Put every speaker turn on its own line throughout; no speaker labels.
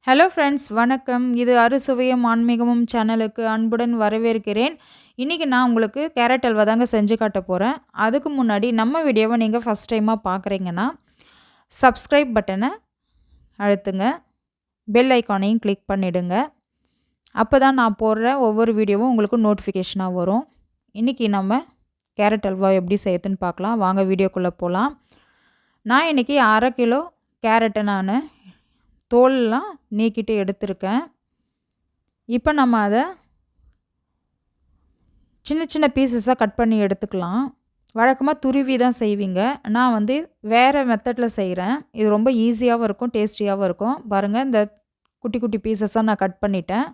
Hello friends வணக்கம். இது அறுசுவையும் ஆன்மீகமும் சேனலுக்கு அன்புடன் வரவேற்கிறேன். இன்றைக்கி நான் உங்களுக்கு கேரட் அல்வா தாங்க செஞ்சு காட்ட போகிறேன். அதுக்கு முன்னாடி நம்ம வீடியோவை நீங்கள் ஃபஸ்ட் டைமாக பார்க்குறீங்கன்னா சப்ஸ்கிரைப் பட்டனை அழுத்துங்க, பெல் ஐக்கானையும் கிளிக் பண்ணிவிடுங்க. அப்போ தான் நான் போடுற ஒவ்வொரு வீடியோவும் உங்களுக்கு நோட்டிஃபிகேஷனாக வரும். இன்றைக்கி நம்ம கேரட் அல்வா எப்படி செய்யுதுன்னு பார்க்கலாம். வாங்க வீடியோக்குள்ளே போகலாம். நான் இன்றைக்கி 1/2 கிலோ கேரட்டை நான் தோல்லாம் நீக்கிட்டு எடுத்திருக்கேன். இப்போ நம்ம அதை சின்ன சின்ன பீசஸாக கட் பண்ணி எடுத்துக்கலாம். வழக்கமாக துருவி தான் செய்வீங்க. நான் வேறு மெத்தடில் செய்கிறேன். இது ரொம்ப ஈஸியாகவும் இருக்கும், டேஸ்டியாகவும் இருக்கும். பாருங்கள், இந்த குட்டி குட்டி பீசஸாக நான் கட் பண்ணிட்டேன்.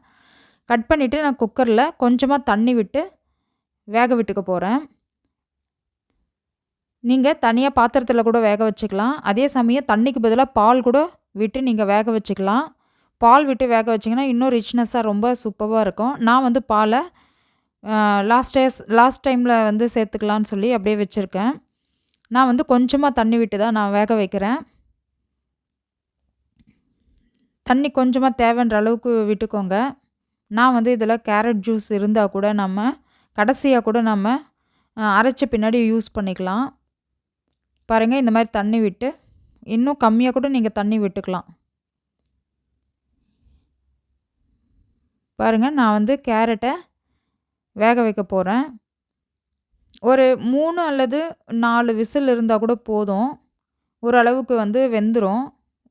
கட் பண்ணிவிட்டு நான் குக்கரில் கொஞ்சமாக தண்ணி விட்டு வேக விட்டுக்க போகிறேன். நீங்கள் தனியாக பாத்திரத்தில் கூட வேக வச்சுக்கலாம். அதே சமயம் தண்ணிக்கு பதிலாக பால் கூட விட்டு நீங்கள் வேக வச்சுக்கலாம். பால் விட்டு வேக வச்சிங்கன்னா இன்னும் ரிச்னஸ்ஸாக ரொம்ப சூப்பராக இருக்கும். நான் பாலை லாஸ்ட் டைமில் சேர்த்துக்கலான்னு சொல்லி அப்படியே வச்சுருக்கேன். நான் கொஞ்சமாக தண்ணி விட்டு தான் நான் வேக வைக்கிறேன். தண்ணி கொஞ்சமாக தேவைன்ற அளவுக்கு விட்டுக்கோங்க. நான் இதில் கேரட் ஜூஸ் இருந்தால் கூட நம்ம கடைசியாக கூட நம்ம அரைச்ச பின்னாடி யூஸ் பண்ணிக்கலாம். பாருங்கள், இந்த மாதிரி தண்ணி விட்டு இன்னும் கம்மியாக கூட நீங்கள் தண்ணி விட்டுக்கலாம். பாருங்கள், நான் கேரட்டை வேக வைக்க போகிறேன். ஒரு 3 அல்லது 4 விசில் இருந்தால் கூட போதும். ஓரளவுக்கு வெந்துடும்.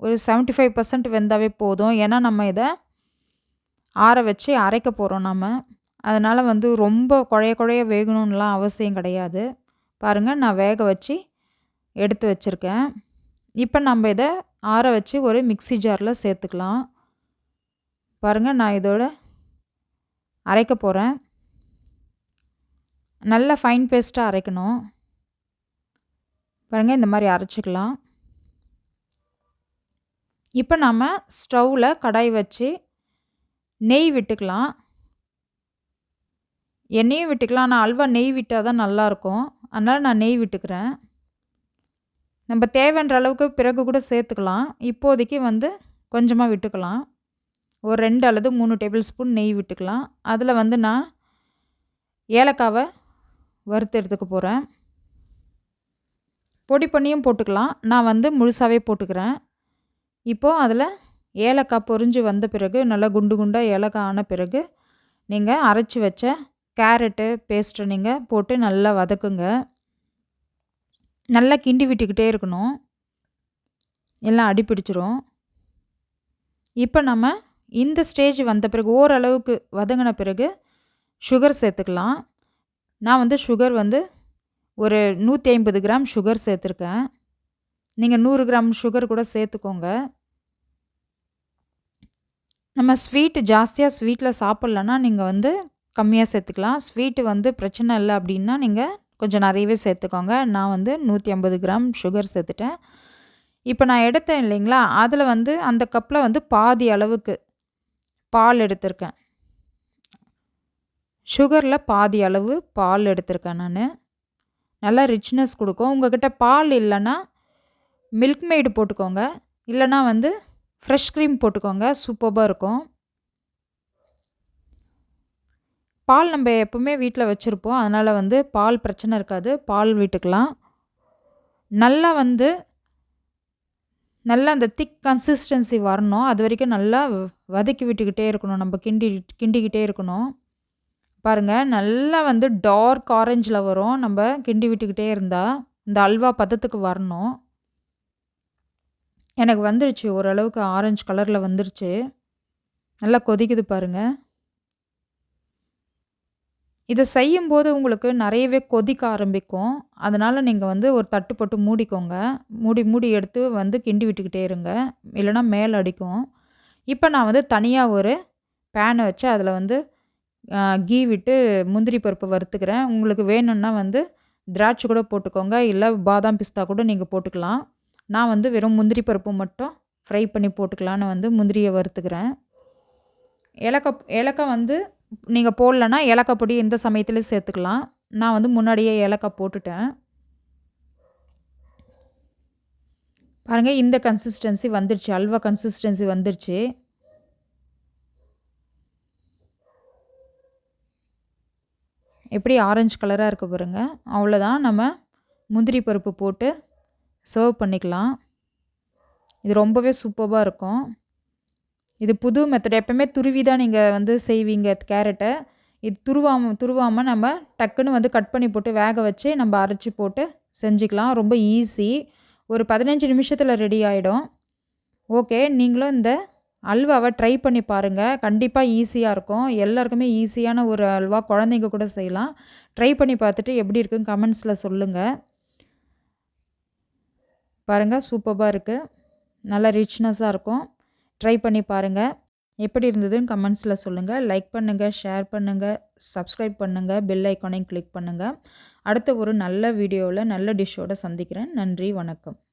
ஒரு 75% வெந்தாவே போதும். ஏன்னா நம்ம இதை ஆற வச்சு அரைக்க போகிறோம் நம்ம. அதனால் ரொம்ப குழைய வேகணும்லாம் அவசியம் கிடையாது. பாருங்கள், நான் வேக வச்சு எடுத்து வச்சுருக்கேன். இப்போ நம்ம இதை ஆற வச்சு ஒரு மிக்ஸி ஜாரில் சேர்த்துக்கலாம். பாருங்கள், நான் இதோட அரைக்க போகிறேன். நல்லா ஃபைன் பேஸ்ட்டாக அரைக்கணும். பாருங்கள், இந்த மாதிரி அரைச்சிக்கலாம். இப்போ நம்ம ஸ்டவ்வில் கடாய் வச்சு நெய் விட்டுக்கலாம். எண்ணெயும் விட்டுக்கலாம். ஆனால் அல்வா நெய் விட்டால் தான் நல்லாயிருக்கும். அதனால் நான் நெய் விட்டுக்கிறேன். நம்ம தேவைன்ற அளவுக்கு பிறகு கூட சேர்த்துக்கலாம். இப்போதைக்கு கொஞ்சமாக விட்டுக்கலாம். ஒரு 2 அல்லது 3 டேபிள் ஸ்பூன் நெய் விட்டுக்கலாம். அதில் நான் ஏலக்காவை வறுத்து எடுத்துக்க போகிறேன். பொடி பண்ணியும் போட்டுக்கலாம். நான் முழுசாகவே போட்டுக்கிறேன். இப்போது அதில் ஏலக்காய் பொரிஞ்சு வந்த பிறகு, நல்லா குண்டு குண்டாக ஏலக்காய் ஆன பிறகு நீங்கள் அரைச்சி வச்ச கேரட்டு பேஸ்ட்டை நீங்கள் போட்டு நல்லா வதக்குங்க. நல்லா கிண்டி விட்டுக்கிட்டே இருக்கணும், எல்லாம் அடி பிடிச்சிரும். இப்போ நம்ம இந்த ஸ்டேஜ் வந்த பிறகு ஓரளவுக்கு வதங்கின பிறகு சுகர் சேர்த்துக்கலாம். நான் சுகர் ஒரு 150 கிராம் சுகர் சேர்த்துருக்கேன். நீங்கள் 100 கிராம் சுகர் கூட சேர்த்துக்கோங்க. நம்ம ஜாஸ்தியாக ஸ்வீட்டில் சாப்பிட்லன்னா நீங்கள் கம்மியாக சேர்த்துக்கலாம். ஸ்வீட்டு பிரச்சனை இல்லை அப்படின்னா நீங்கள் கொஞ்சம் நிறையவே சேர்த்துக்கோங்க. நான் 150 கிராம் சுகர் சேர்த்துட்டேன். இப்போ நான் எடுத்தேன் இல்லைங்களா, அதில் அந்த கப்பில் பாதி அளவுக்கு பால் எடுத்திருக்கேன். சுகரில் பாதி அளவு பால் எடுத்திருக்கேன் நான். நல்லா ரிச்னஸ் கொடுக்கும். உங்கள்கிட்ட பால் இல்லைன்னா மில்க் மெய்டு போட்டுக்கோங்க. இல்லைனா ஃப்ரெஷ் க்ரீம் போட்டுக்கோங்க, சூப்பராக இருக்கும். பால் நம்ம எப்போவுமே வீட்டில் வச்சுருப்போம். அதனால் பால் பிரச்சனை இருக்காது. பால் விட்டுக்கலாம். நல்லா நல்லா அந்த திக் கன்சிஸ்டன்சி வரணும். அது வரைக்கும் நல்லா வதக்கி விட்டுக்கிட்டே இருக்கணும். நம்ம கிண்டிக்கிட்டே இருக்கணும். பாருங்கள், நல்லா டார்க் ஆரஞ்சில் வரும். நம்ம கிண்டி விட்டுக்கிட்டே இருந்தால் இந்த அல்வா பதத்துக்கு வரணும். எனக்கு வந்துருச்சு, ஓரளவுக்கு ஆரஞ்சு கலரில் வந்துருச்சு. நல்லா கொதிக்குது பாருங்கள். இதை செய்யும்போது உங்களுக்கு நிறையவே கொதிக்க ஆரம்பிக்கும். அதனால் நீங்கள் ஒரு தட்டு போட்டு மூடிக்கோங்க. மூடி எடுத்து கிண்டி விட்டுக்கிட்டே இருங்க, இல்லைனா மேலே அடிக்கும். இப்போ நான் தனியாக ஒரு பேனை வச்சு அதில் கீ விட்டு முந்திரி பருப்பு வறுத்துக்கிறேன். உங்களுக்கு வேணும்னா திராட்சை கூட போட்டுக்கோங்க, இல்லை பாதாம் பிஸ்தா கூட நீங்கள் போட்டுக்கலாம். நான் வெறும் முந்திரி பருப்பு மட்டும் ஃப்ரை பண்ணி போட்டுக்கலான்னு முந்திரியை வறுத்துக்கிறேன். ஏலக்காய் நீங்கள் போடலன்னா ஏலக்காய் பொடி இந்த சமயத்தில் சேர்த்துக்கலாம். நான் முன்னாடியே ஏலக்காய் போட்டுட்டேன். பாருங்கள், இந்த கன்சிஸ்டன்சி வந்துடுச்சு, அல்வா கன்சிஸ்டன்சி வந்துடுச்சு. எப்படி ஆரஞ்சு கலராக இருக்குது பாருங்க. அவ்வளோதான். நம்ம முந்திரி பருப்பு போட்டு சர்வ் பண்ணிக்கலாம். இது ரொம்பவே சூப்பராக இருக்கும். இது புது மெத்தட். எப்போவுமே துருவி தான் நீங்கள் செய்வீங்க கேரட்டை. இது துருவாமல் நம்ம டக்குன்னு கட் பண்ணி போட்டு வேக வச்சு நம்ம அரைச்சி போட்டு செஞ்சுக்கலாம். ரொம்ப ஈஸி. ஒரு 15 நிமிஷத்தில் ரெடி ஆகிடும். ஓகே, நீங்களும் இந்த அல்வாவை ட்ரை பண்ணி பாருங்கள். கண்டிப்பாக ஈஸியாக இருக்கும். எல்லாருக்குமே ஈஸியான ஒரு அல்வா. குழந்தைங்க கூட செய்யலாம். ட்ரை பண்ணி பார்த்துட்டு எப்படி இருக்குன்னு கமெண்ட்ஸில் சொல்லுங்கள். பாருங்கள், சூப்பராக இருக்குது. நல்லா ரிச்னஸாக இருக்கும். ட்ரை பண்ணி பாருங்கள். எப்படி இருந்ததுன்னு கமெண்ட்ஸில் சொல்லுங்கள். லைக் பண்ணுங்கள், ஷேர் பண்ணுங்கள், சப்ஸ்கிரைப் பண்ணுங்கள், பெல் ஐக்கானையும் கிளிக் பண்ணுங்கள். அடுத்த ஒரு நல்ல வீடியோவில் நல்ல டிஷ்ஷோடு சந்திக்கிறேன். நன்றி, வணக்கம்.